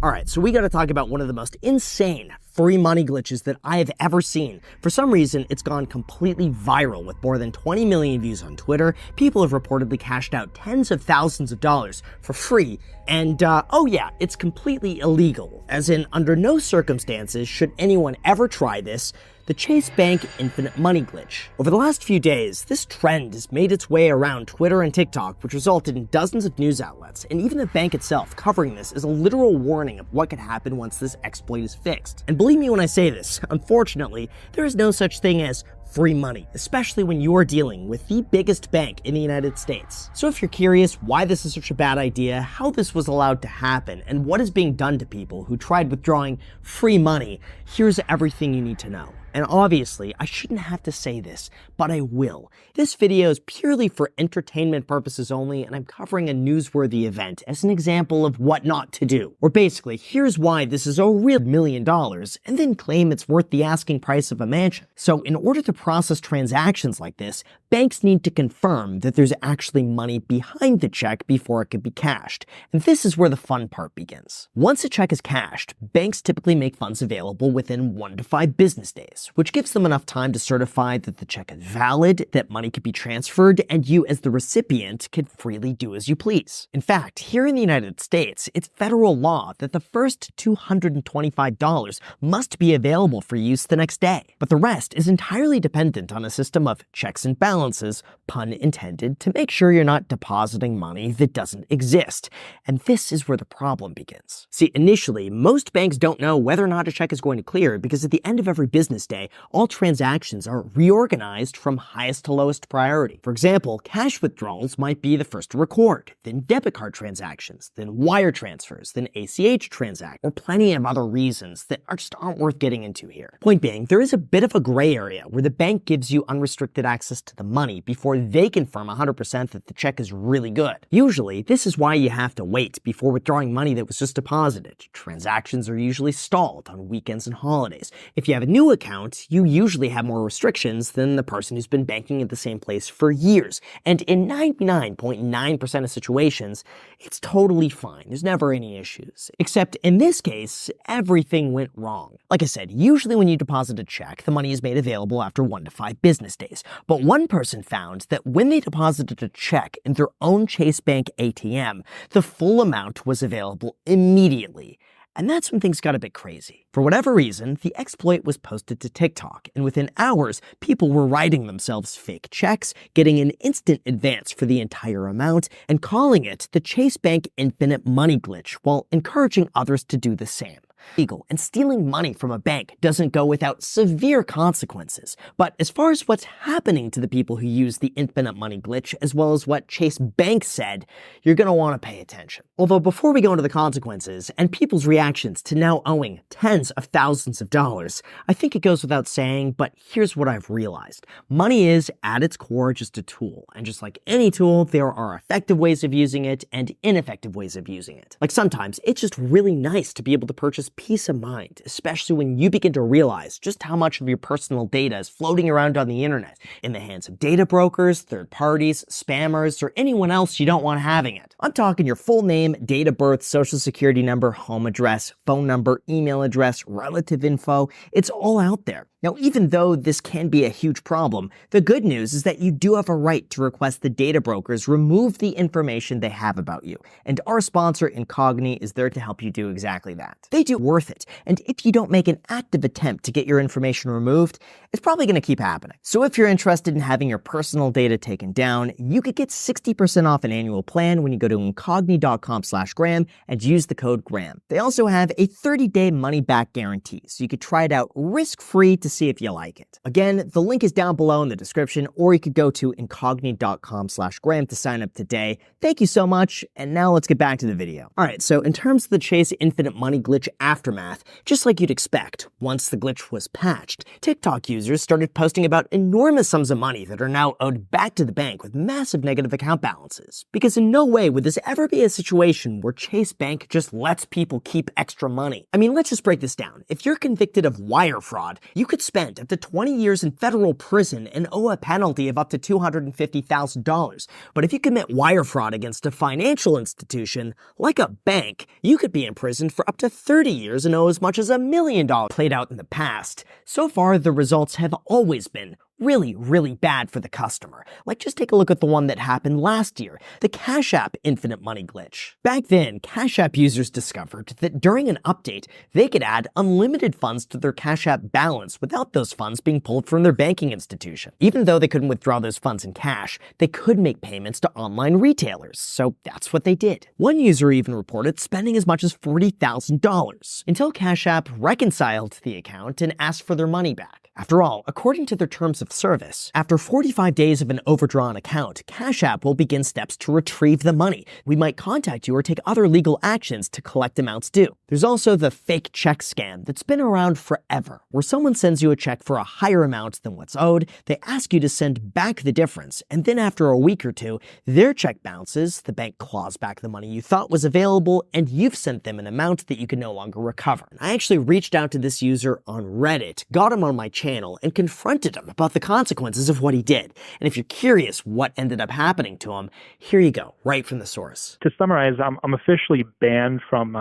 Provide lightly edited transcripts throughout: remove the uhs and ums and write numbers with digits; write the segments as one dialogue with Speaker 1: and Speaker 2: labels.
Speaker 1: All right, so we got to talk about one of the most insane free money glitches that I have ever seen. For some reason, it's gone completely viral with more than 20 million views on Twitter. People have reportedly cashed out tens of thousands of dollars for free. And, oh yeah, it's completely illegal. As in, under no circumstances should anyone ever try this. The Chase Bank Infinite Money Glitch. Over the last few days, this trend has made its way around Twitter and TikTok, which resulted in dozens of news outlets, and even the bank itself covering this as a literal warning of what could happen once this exploit is fixed. And believe me when I say this, unfortunately, there is no such thing as free money, especially when you're dealing with the biggest bank in the United States. So if you're curious why this is such a bad idea, how this was allowed to happen, and what is being done to people who tried withdrawing free money, here's everything you need to know. And obviously, I shouldn't have to say this, but I will. This video is purely for entertainment purposes only, and I'm covering a newsworthy event as an example of what not to do. Or basically, here's why this is a real $1 million, and then claim it's worth the asking price of a mansion. So in order to process transactions like this, banks need to confirm that there's actually money behind the check before it can be cashed. And this is where the fun part begins. Once a check is cashed, banks typically make funds available within 1 to 5 business days, which gives them enough time to certify that the check is valid, that money can be transferred, and you as the recipient can freely do as you please. In fact, here in the United States, it's federal law that the first $225 must be available for use the next day. But the rest is entirely dependent on a system of checks and balances, pun intended, to make sure you're not depositing money that doesn't exist. And this is where the problem begins. See, initially, most banks don't know whether or not a check is going to clear because at the end of every business day, all transactions are reorganized from highest to lowest priority. For example, cash withdrawals might be the first to record, then debit card transactions, then wire transfers, then ACH transactions, or plenty of other reasons that just aren't worth getting into here. Point being, there is a bit of a gray area where the bank gives you unrestricted access to the money before they confirm 100% that the check is really good. Usually, this is why you have to wait before withdrawing money that was just deposited. Transactions are usually stalled on weekends and holidays. If you have a new account, you usually have more restrictions than the person who's been banking at the same place for years. And in 99.9% of situations, it's totally fine. There's never any issues. Except in this case, everything went wrong. Like I said, usually when you deposit a check, the money is made available after 1 to 5 business days. But one person found that when they deposited a check in their own Chase Bank ATM, the full amount was available immediately. And that's when things got a bit crazy. For whatever reason, the exploit was posted to TikTok, and within hours, people were writing themselves fake checks, getting an instant advance for the entire amount, and calling it the Chase Bank Infinite Money Glitch, while encouraging others to do the same. Legal, and stealing money from a bank doesn't go without severe consequences. But as far as what's happening to the people who use the Infinite Money Glitch, as well as what Chase Bank said, you're going to want to pay attention. Although before we go into the consequences and people's reactions to now owing tens of thousands of dollars, I think it goes without saying, but here's what I've realized. Money is, at its core, just a tool. And just like any tool, there are effective ways of using it and ineffective ways of using it. Like sometimes it's just really nice to be able to purchase peace of mind, especially when you begin to realize just how much of your personal data is floating around on the internet in the hands of data brokers, third parties, spammers, or anyone else you don't want having it. I'm talking your full name, date of birth, social security number, home address, phone number, email address, relative info. It's all out there. Now, even though this can be a huge problem, the good news is that you do have a right to request the data brokers remove the information they have about you. And our sponsor, Incogni, is there to help you do exactly that. They do worth it. And if you don't make an active attempt to get your information removed, it's probably going to keep happening. So if you're interested in having your personal data taken down, you could get 60% off an annual plan when you go to incogni.com/Graham and use the code Graham. They also have a 30-day money-back guarantee, so you could try it out risk-free to see if you like it. Again, the link is down below in the description, or you could go to incogni.com/Graham to sign up today. Thank you so much, and now let's get back to the video. Alright, so in terms of the Chase Infinite Money Glitch aftermath, just like you'd expect, once the glitch was patched, TikTok users started posting about enormous sums of money that are now owed back to the bank with massive negative account balances. Because in no way would this ever be a situation where Chase Bank just lets people keep extra money. I mean, let's just break this down. If you're convicted of wire fraud, you could could spend up to 20 years in federal prison and owe a penalty of up to $250,000. But if you commit wire fraud against a financial institution, like a bank, you could be imprisoned for up to 30 years and owe as much as $1 million. Played out in the past. So far, the results have always been really bad for the customer. Like, just take a look at the one that happened last year, the Cash App infinite money glitch. Back then, Cash App users discovered that during an update, they could add unlimited funds to their Cash App balance without those funds being pulled from their banking institution. Even though they couldn't withdraw those funds in cash, they could make payments to online retailers, so that's what they did. One user even reported spending as much as $40,000 until Cash App reconciled the account and asked for their money back. After all, according to their terms of service, after 45 days of an overdrawn account, Cash App will begin steps to retrieve the money. We might contact you or take other legal actions to collect amounts due. There's also the fake check scam that's been around forever, where someone sends you a check for a higher amount than what's owed, they ask you to send back the difference, and then after a week or two, their check bounces, the bank claws back the money you thought was available, and you've sent them an amount that you can no longer recover. I actually reached out to this user on Reddit, got him on my channel, and confronted him about the consequences of what he did. And if you're curious what ended up happening to him, here you go, right from the source.
Speaker 2: To summarize, I'm officially banned from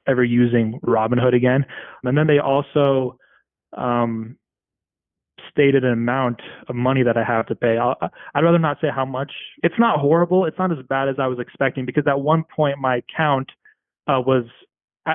Speaker 2: ever using Robinhood again. And then they also stated an amount of money that I have to pay. I'd rather not say how much. It's not horrible. It's not as bad as I was expecting, because at one point my account was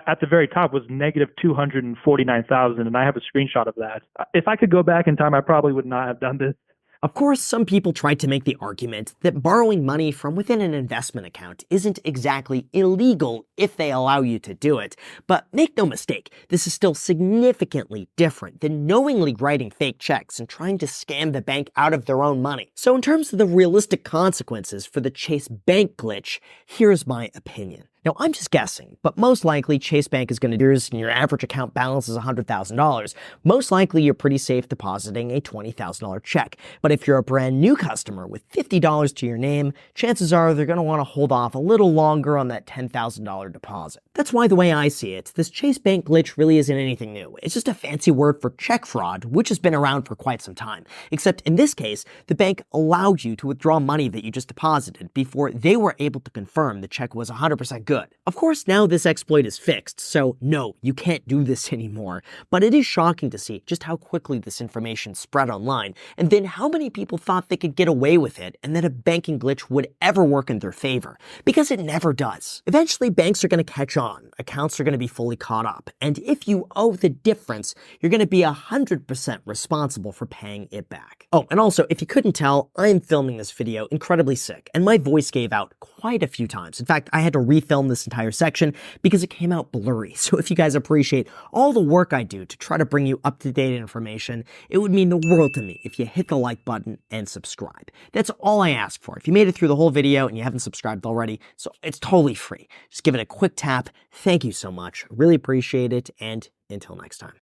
Speaker 2: at the very top was negative 249,000, and I have a screenshot of that. If I could go back in time, I probably would not have done this.
Speaker 1: Of course, some people tried to make the argument that borrowing money from within an investment account isn't exactly illegal if they allow you to do it. But make no mistake, this is still significantly different than knowingly writing fake checks and trying to scam the bank out of their own money. So in terms of the realistic consequences for the Chase Bank glitch, here's my opinion. Now, I'm just guessing, but most likely Chase Bank is going to do this and your average account balance is $100,000. Most likely you're pretty safe depositing a $20,000 check. But if you're a brand new customer with $50 to your name, chances are they're going to want to hold off a little longer on that $10,000 deposit. That's why, the way I see it, this Chase Bank glitch really isn't anything new. It's just a fancy word for check fraud, which has been around for quite some time. Except in this case, the bank allowed you to withdraw money that you just deposited before they were able to confirm the check was 100% good. Of course, now this exploit is fixed, so no, you can't do this anymore. But it is shocking to see just how quickly this information spread online, and then how many people thought they could get away with it and that a banking glitch would ever work in their favor, because it never does. Eventually, banks are going to catch on, accounts are going to be fully caught up, and if you owe the difference, you're going to be 100% responsible for paying it back. Oh, and also, if you couldn't tell, I'm filming this video incredibly sick, and my voice gave out quite a few times. In fact, I had to refilm this entire section because it came out blurry. So if you guys appreciate all the work I do to try to bring you up-to-date information, it would mean the world to me if you hit the like button and subscribe. That's all I ask for. If you made it through the whole video and you haven't subscribed already, so it's totally free. Just give it a quick tap. Thank you so much. Really appreciate it, and until next time.